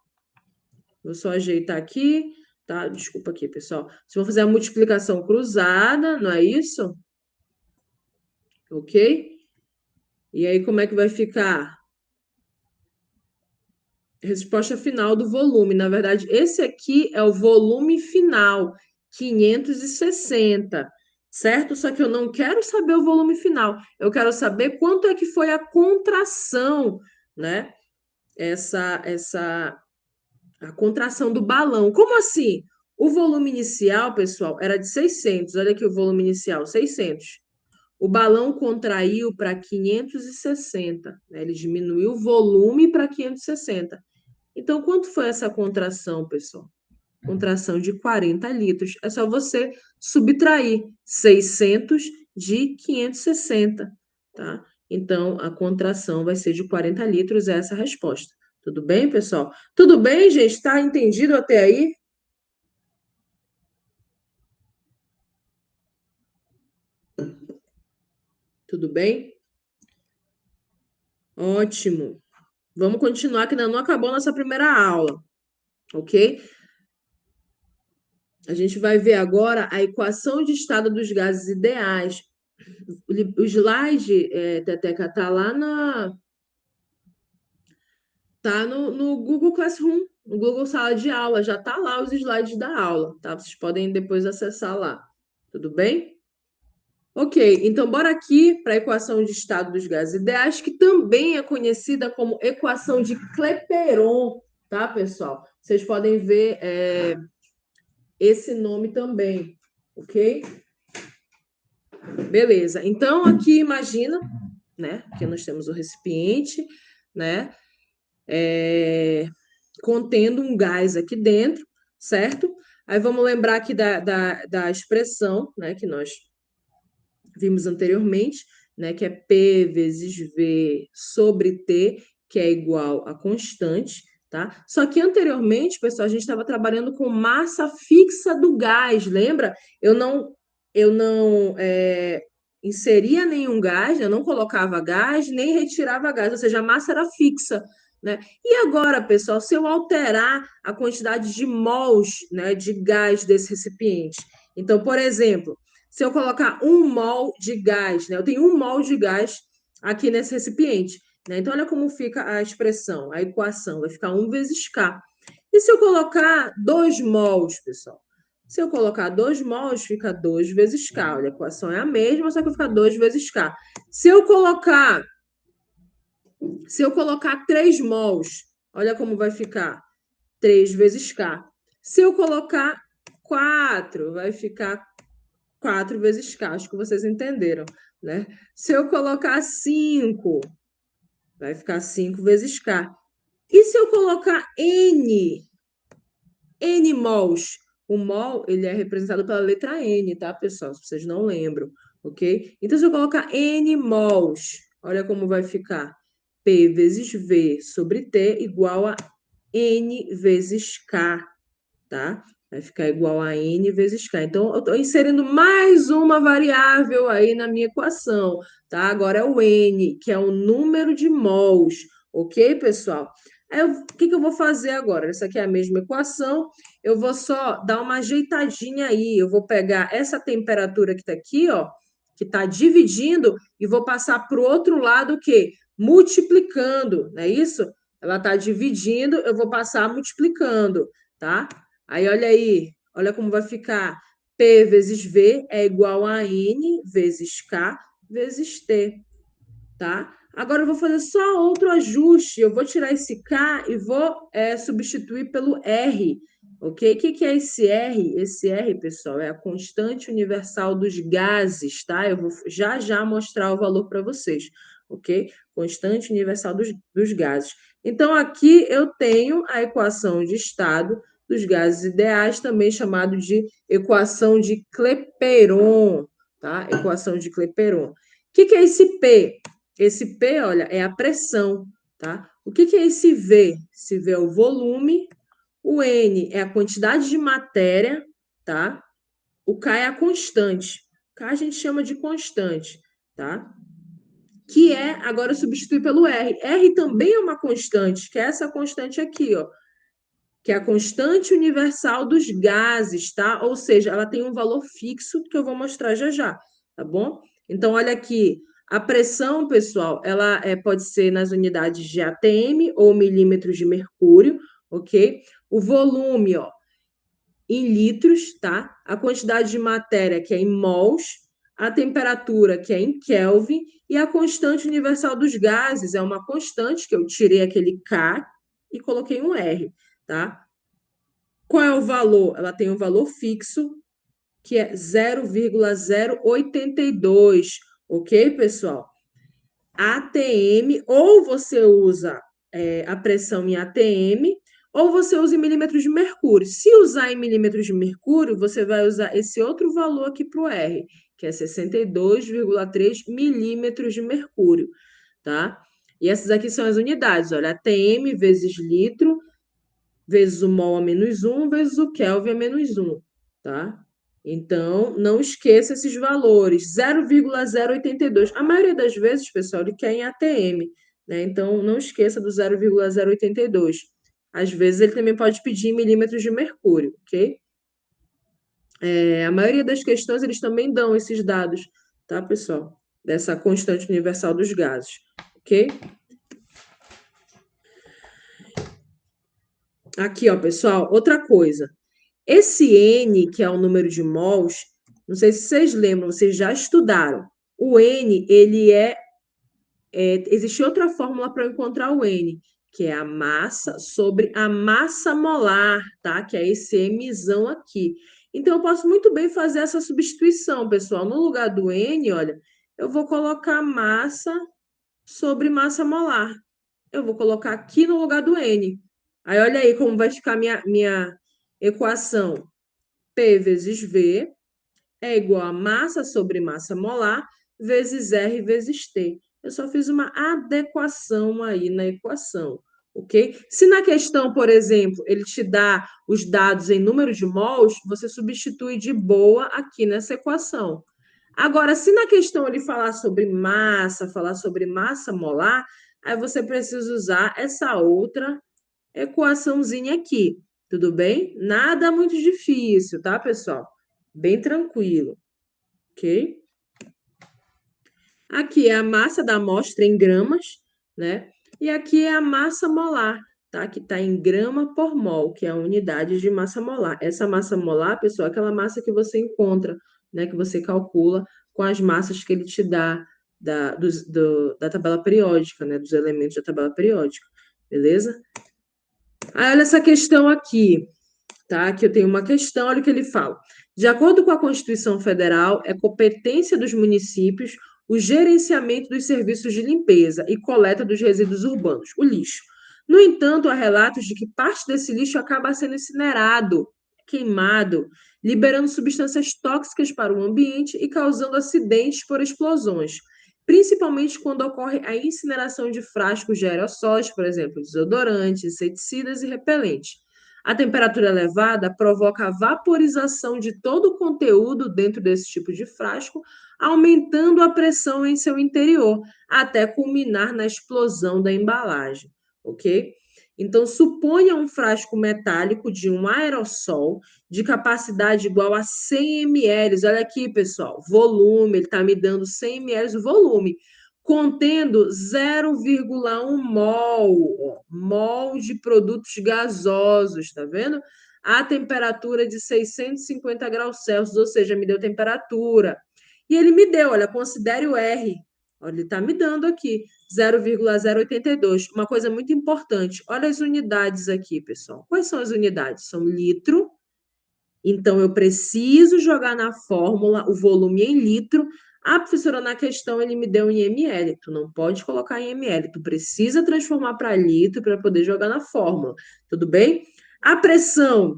vou só ajeitar aqui, tá? Desculpa aqui, pessoal. Se eu vou fazer a multiplicação cruzada, não é isso? Ok? E aí, como é que vai ficar? Resposta final do volume. Na verdade, esse aqui é o volume final, 560, certo? Só que eu não quero saber o volume final. Eu quero saber quanto é que foi a contração, né? A contração do balão. Como assim? O volume inicial, pessoal, era de 600. Olha aqui o volume inicial, 600. O balão contraiu para 560, né? Ele diminuiu o volume para 560. Então, quanto foi essa contração, pessoal? Contração de 40 litros. É só você subtrair 600 de 560, tá? Então, a contração vai ser de 40 litros, essa é a resposta. Tudo bem, pessoal? Tudo bem, gente? Está entendido até aí? Tudo bem? Ótimo. Vamos continuar, que ainda não acabou nossa primeira aula, ok? A gente vai ver agora a equação de estado dos gases ideais. O slide, Teteca, tá lá tá no Google Classroom, no Google Sala de Aula, já tá lá os slides da aula, tá? Vocês podem depois acessar lá. Tudo bem? Ok, então bora aqui para a equação de estado dos gases ideais, que também é conhecida como equação de Clapeyron, tá, pessoal? Vocês podem ver esse nome também, ok? Beleza. Então aqui imagina, né, que nós temos o recipiente, né, contendo um gás aqui dentro, certo? Aí vamos lembrar aqui da expressão, né, que nós vimos anteriormente, né, que é P vezes V sobre T, que é igual a constante, tá? Só que anteriormente, pessoal, a gente estava trabalhando com massa fixa do gás, lembra? Eu não inseria nenhum gás, eu não colocava gás, nem retirava gás, ou seja, a massa era fixa, né? E agora, pessoal, se eu alterar a quantidade de mols, né, de gás desse recipiente, então, por exemplo, se eu colocar 1 mol de gás, né? Eu tenho 1 mol de gás aqui nesse recipiente, né? Então, olha como fica a expressão, a equação, vai ficar 1 vezes K. E se eu colocar 2 mols, pessoal? Se eu colocar 2 mols, fica 2 vezes K. Olha, a equação é a mesma, só que vai ficar 2 vezes K. Se eu colocar 3 mols, olha como vai ficar 3 vezes K. Se eu colocar 4, vai ficar 4 vezes K, acho que vocês entenderam, né? Se eu colocar 5, vai ficar 5 vezes K. E se eu colocar N mols? O mol, ele é representado pela letra N, tá, pessoal? Se vocês não lembram, ok? Então, se eu colocar N mols, olha como vai ficar. P vezes V sobre T igual a N vezes K, tá? Vai ficar igual a N vezes K. Então, eu estou inserindo mais uma variável aí na minha equação, tá? Agora é o N, que é o número de mols, ok, pessoal? Aí, o que que eu vou fazer agora? Essa aqui é a mesma equação, eu vou só dar uma ajeitadinha aí, eu vou pegar essa temperatura que está aqui, ó, que está dividindo, e vou passar para o outro lado, o quê? Multiplicando, não é isso? Ela está dividindo, eu vou passar multiplicando, tá? Aí, olha como vai ficar. P vezes V é igual a N vezes K vezes T, tá? Agora eu vou fazer só outro ajuste. Eu vou tirar esse K e vou substituir pelo R, ok? O que que é esse R? Esse R, pessoal, é a constante universal dos gases, tá? Eu vou já já mostrar o valor para vocês, ok? Constante universal dos gases. Então, aqui eu tenho a equação de estado dos gases ideais, também chamado de equação de Clapeyron, tá? Equação de Clapeyron. O que que é esse P? Esse P, olha, é a pressão, tá? O que que é esse V? Esse V é o volume, o N é a quantidade de matéria, tá? O K é a constante. K a gente chama de constante, tá? Que é, agora substituir pelo R. R também é uma constante, que é essa constante aqui, ó. que é a constante universal dos gases, tá? Ou seja, ela tem um valor fixo que eu vou mostrar já já, tá bom? Então, olha aqui, a pressão, pessoal, ela pode ser nas unidades de atm ou milímetros de mercúrio, ok? O volume, ó, em litros, tá? A quantidade de matéria, que é em mols, a temperatura, que é em Kelvin, e a constante universal dos gases, é uma constante que eu tirei aquele K e coloquei um R, tá? Qual é o valor? Ela tem um valor fixo, que é 0,082, ok, pessoal? ATM, ou você usa a pressão em ATM, ou você usa em milímetros de mercúrio. Se usar em milímetros de mercúrio, você vai usar esse outro valor aqui para o R, que é 62,3 milímetros de mercúrio, tá? E essas aqui são as unidades, olha, ATM vezes litro, vezes o mol a -1, vezes o Kelvin a -1, tá? Então, não esqueça esses valores, 0,082. A maioria das vezes, pessoal, ele quer em ATM, né? Então, não esqueça do 0,082. Às vezes, ele também pode pedir em milímetros de mercúrio, ok? A maioria das questões, eles também dão esses dados, tá, pessoal? Dessa constante universal dos gases, ok? Aqui, ó, pessoal, outra coisa. Esse N, que é o número de mols, não sei se vocês lembram, vocês já estudaram. O N, existe outra fórmula para encontrar o N, que é a massa sobre a massa molar, tá? Que é esse Mzão aqui. Então, eu posso muito bem fazer essa substituição, pessoal. No lugar do N, olha, eu vou colocar massa sobre massa molar. Eu vou colocar aqui no lugar do N. Aí, olha aí como vai ficar minha equação. P vezes V é igual a massa sobre massa molar vezes R vezes T. Eu só fiz uma adequação aí na equação, ok? Se na questão, por exemplo, ele te dá os dados em número de mols, você substitui de boa aqui nessa equação. Agora, se na questão ele falar sobre massa molar, aí você precisa usar essa outra equaçãozinha aqui, tudo bem? Nada muito difícil, tá, pessoal? Bem tranquilo, ok? Aqui é a massa da amostra em gramas, né? E aqui é a massa molar, tá? Que está em grama por mol, que é a unidade de massa molar. Essa massa molar, pessoal, é aquela massa que você encontra, né? Que você calcula com as massas que ele te dá da tabela periódica, né? Dos elementos da tabela periódica, beleza? Aí, olha essa questão aqui, tá? Aqui eu tenho uma questão, olha o que ele fala. De acordo com a Constituição Federal, é competência dos municípios o gerenciamento dos serviços de limpeza e coleta dos resíduos urbanos, o lixo. No entanto, há relatos de que parte desse lixo acaba sendo incinerado, queimado, liberando substâncias tóxicas para o ambiente e causando acidentes por explosões, principalmente quando ocorre a incineração de frascos de aerossóis, por exemplo, desodorantes, inseticidas e repelentes. A temperatura elevada provoca a vaporização de todo o conteúdo dentro desse tipo de frasco, aumentando a pressão em seu interior, até culminar na explosão da embalagem, ok? Então, suponha um frasco metálico de um aerossol de capacidade igual a 100 ml. Olha aqui, pessoal, volume, ele está me dando 100 ml o volume, contendo 0,1 mol de produtos gasosos, tá vendo? A temperatura de 650 graus Celsius, ou seja, me deu temperatura. E ele me deu, olha, considere o R. Olha, ele está me dando aqui 0,082. Uma coisa muito importante, olha as unidades aqui, pessoal. Quais são as unidades? São litro. Então, eu preciso jogar na fórmula o volume em litro. A professora, na questão, ele me deu em ml. Tu não pode colocar em ml. Tu precisa transformar para litro para poder jogar na fórmula. Tudo bem? A pressão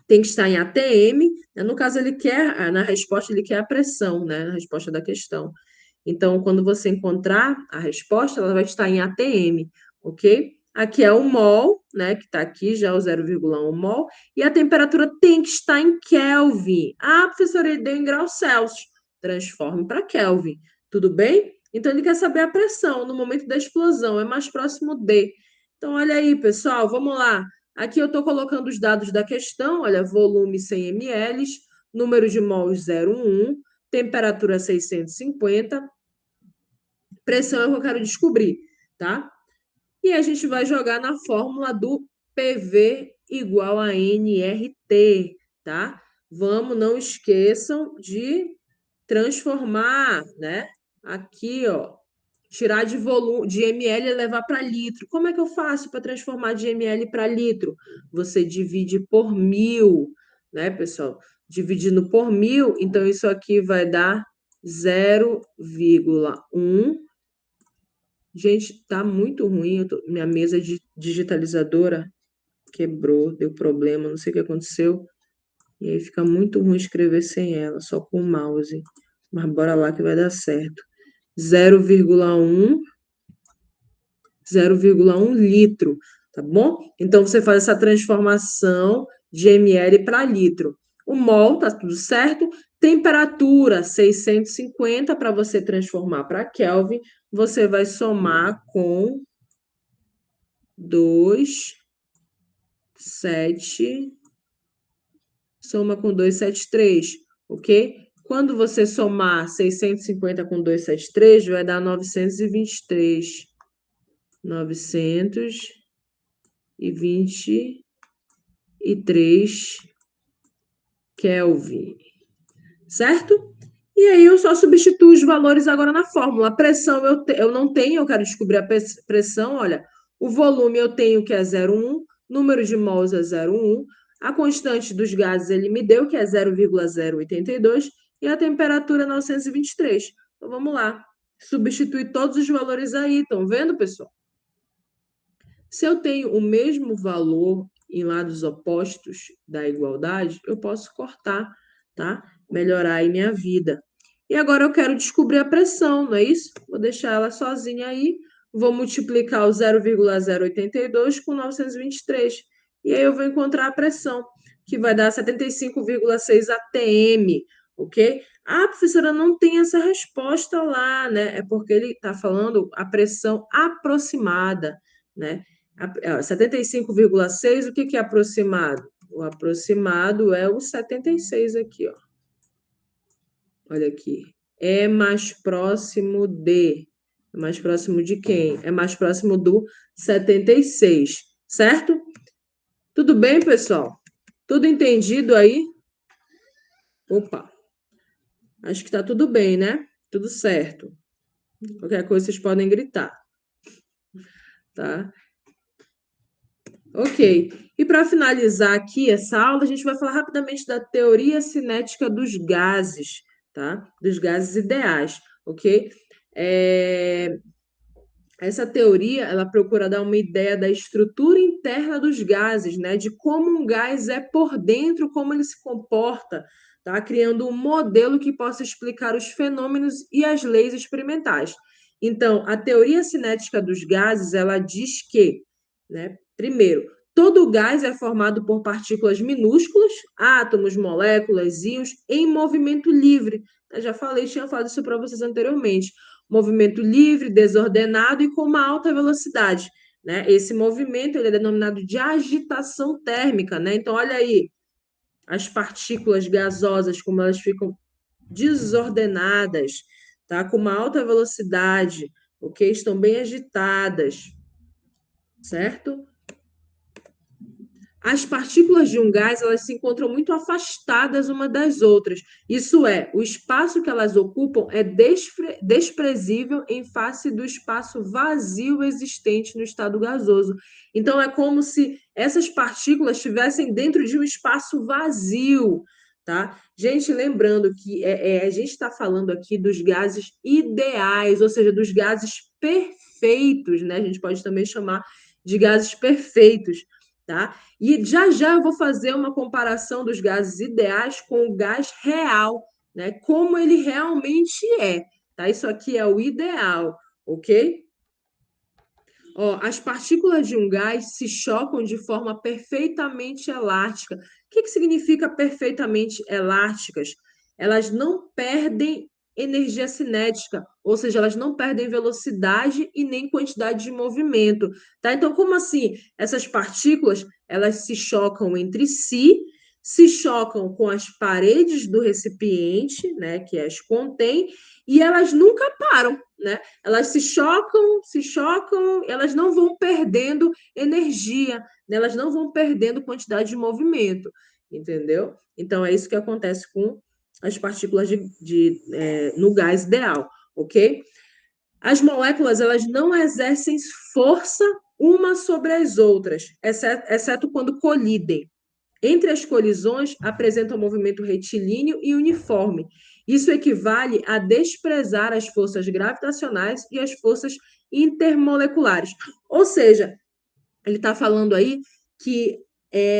tem que estar em ATM. Né? No caso, ele quer, na resposta, ele quer a pressão, né? Na resposta da questão. Então, quando você encontrar a resposta, ela vai estar em ATM, ok? Aqui é o mol, né? Que está aqui já o 0,1 mol. E a temperatura tem que estar em Kelvin. Ah, professora, ele deu em graus Celsius. Transforme para Kelvin. Tudo bem? Então, ele quer saber a pressão no momento da explosão. É mais próximo de. Então, olha aí, pessoal. Vamos lá. Aqui eu estou colocando os dados da questão, olha, volume 100 ml, número de mols 0,1, temperatura 650, pressão é o que eu quero descobrir, tá? E a gente vai jogar na fórmula do PV igual a nRT, tá? Vamos, não esqueçam de transformar, né? Aqui, ó, tirar de volume, de ml e levar para litro. Como é que eu faço para transformar de ml para litro? Você divide por 1000, né, pessoal? Dividindo por 1000, então isso aqui vai dar 0,1. Gente, tá muito ruim. Minha mesa digitalizadora quebrou, deu problema, não sei o que aconteceu. E aí fica muito ruim escrever sem ela, só com o mouse. Mas bora lá que vai dar certo. 0,1 litro, tá bom? Então você faz essa transformação de ml para litro. O mol tá tudo certo. Temperatura 650 para você transformar para Kelvin, você vai somar com 273, soma com 273, ok? Quando você somar 650 com 273, vai dar 923. 923 Kelvin, certo? E aí eu só substituo os valores agora na fórmula. A pressão eu não tenho, eu quero descobrir a pressão. Olha, o volume eu tenho que é 0,1, número de mols é 0,1, a constante dos gases ele me deu que é 0,082 e a temperatura é 923. Então vamos lá, substituir todos os valores aí, estão vendo, pessoal? Se eu tenho o mesmo valor em lados opostos da igualdade, eu posso cortar, tá? Melhorar aí minha vida. E agora eu quero descobrir a pressão, não é isso? Vou deixar ela sozinha aí. Vou multiplicar o 0,082 com 923. E aí eu vou encontrar a pressão, que vai dar 75,6 atm, ok? Ah, professora, não tem essa resposta lá, né? É porque ele está falando a pressão aproximada, né? 75,6, o que é aproximado? O aproximado é o 76 aqui, ó. Olha aqui. É mais próximo de. É mais próximo de quem? É mais próximo do 76, certo? Tudo bem, pessoal? Tudo entendido aí? Opa, acho que tá tudo bem, né? Tudo certo. Qualquer coisa vocês podem gritar, tá? Ok. E para finalizar aqui essa aula, a gente vai falar rapidamente da teoria cinética dos gases, tá? Dos gases ideais, ok? Essa teoria, ela procura dar uma ideia da estrutura interna dos gases, né? De como um gás é por dentro, como ele se comporta, tá? Criando um modelo que possa explicar os fenômenos e as leis experimentais. Então, a teoria cinética dos gases, ela diz que, né? Primeiro, todo gás é formado por partículas minúsculas, átomos, moléculas, íons, em movimento livre. Eu já falei, tinha falado isso para vocês anteriormente. Movimento livre, desordenado e com uma alta velocidade, né? Esse movimento ele é denominado de agitação térmica, né? Então, olha aí, as partículas gasosas, como elas ficam desordenadas, tá? Com uma alta velocidade, ok? Estão bem agitadas, certo? As partículas de um gás elas se encontram muito afastadas uma das outras. Isso é, o espaço que elas ocupam é desprezível em face do espaço vazio existente no estado gasoso. Então, é como se essas partículas estivessem dentro de um espaço vazio. Tá? Gente, lembrando que a gente está falando aqui dos gases ideais, ou seja, dos gases perfeitos, né? A gente pode também chamar de gases perfeitos, tá? E já já eu vou fazer uma comparação dos gases ideais com o gás real, né? Como ele realmente é, tá? Isso aqui é o ideal, ok? Ó, as partículas de um gás se chocam de forma perfeitamente elástica. O que significa perfeitamente elásticas? Elas não perdem energia cinética, ou seja, elas não perdem velocidade e nem quantidade de movimento, tá? Então, como assim? Essas partículas, elas se chocam entre si, se chocam com as paredes do recipiente, né, que as contém, e elas nunca param, né? Elas se chocam, elas não vão perdendo energia, né? Elas não vão perdendo quantidade de movimento, entendeu? Então, é isso que acontece com as partículas no gás ideal, ok? As moléculas, elas não exercem força umas sobre as outras, exceto quando colidem. Entre as colisões, apresentam movimento retilíneo e uniforme. Isso equivale a desprezar as forças gravitacionais e as forças intermoleculares. Ou seja, ele está falando aí que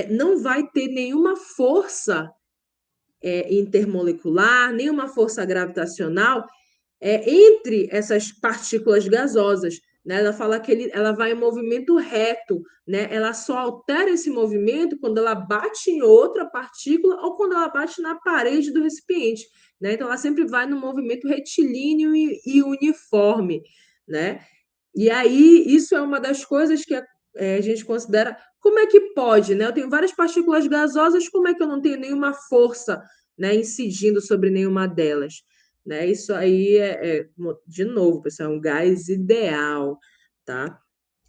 não vai ter nenhuma força intermolecular, nenhuma força gravitacional entre essas partículas gasosas. Né? Ela fala que ela vai em movimento reto, né? Ela só altera esse movimento quando ela bate em outra partícula ou quando ela bate na parede do recipiente. Né? Então, ela sempre vai no movimento retilíneo e uniforme. Né? E aí, isso é uma das coisas que a gente considera. Como é que pode? Né? Eu tenho várias partículas gasosas, como é que eu não tenho nenhuma força, né, incidindo sobre nenhuma delas? Né? Isso aí de novo, pessoal, é um gás ideal, tá?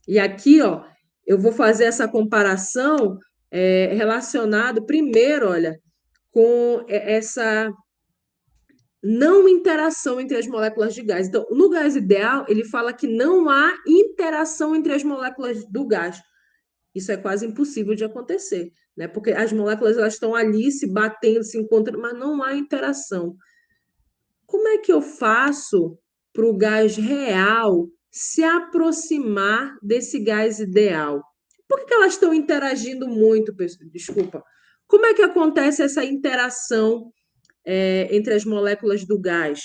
E aqui, ó, eu vou fazer essa comparação relacionado primeiro, olha, com essa não interação entre as moléculas de gás. Então, no gás ideal, ele fala que não há interação entre as moléculas do gás. Isso é quase impossível de acontecer, né? Porque as moléculas elas estão ali se batendo, se encontrando, mas não há interação. Como é que eu faço para o gás real se aproximar desse gás ideal? Por que elas estão interagindo muito, pessoal? Desculpa. Como é que acontece essa interação entre as moléculas do gás?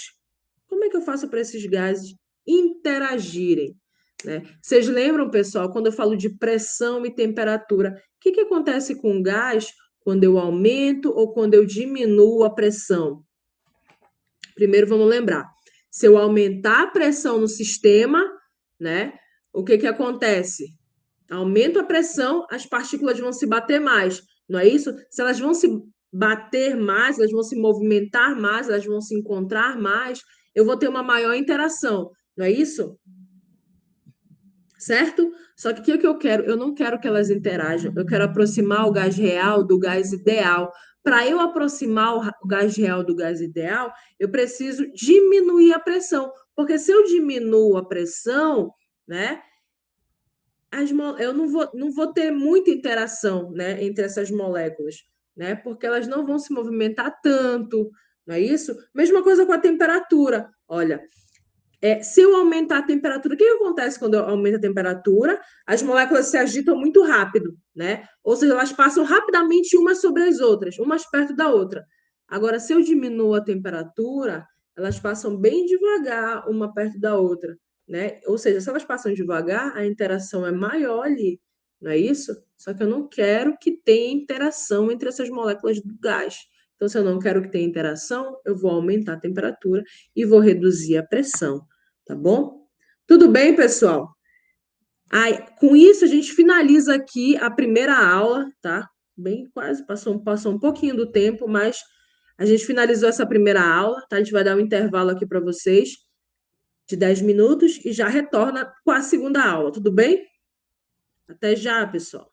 Como é que eu faço para esses gases interagirem? Né? Vocês lembram, pessoal, quando eu falo de pressão e temperatura, o que acontece com o gás quando eu aumento ou quando eu diminuo a pressão? Primeiro vamos lembrar, se eu aumentar a pressão no sistema, né, o que acontece? Aumento a pressão, as partículas vão se bater mais, não é isso? Se elas vão se bater mais, elas vão se movimentar mais, elas vão se encontrar mais, eu vou ter uma maior interação, não é isso? Certo? Só que o que eu quero? Eu não quero que elas interajam, eu quero aproximar o gás real do gás ideal. Para eu aproximar o gás real do gás ideal, eu preciso diminuir a pressão, porque se eu diminuo a pressão, né, eu não vou ter muita interação, né, entre essas moléculas, né, porque elas não vão se movimentar tanto, não é isso? Mesma coisa com a temperatura. Olha, se eu aumentar a temperatura, o que acontece quando eu aumento a temperatura? As moléculas se agitam muito rápido, né? Ou seja, elas passam rapidamente umas sobre as outras, umas perto da outra. Agora, se eu diminuo a temperatura, elas passam bem devagar, uma perto da outra, né? Ou seja, se elas passam devagar, a interação é maior ali, não é isso? Só que eu não quero que tenha interação entre essas moléculas do gás. Então, se eu não quero que tenha interação, eu vou aumentar a temperatura e vou reduzir a pressão. Tá bom? Tudo bem, pessoal? Com isso, a gente finaliza aqui a primeira aula, tá? Bem, quase passou um pouquinho do tempo, mas a gente finalizou essa primeira aula, tá? A gente vai dar um intervalo aqui para vocês de 10 minutos e já retorna com a segunda aula, tudo bem? Até já, pessoal.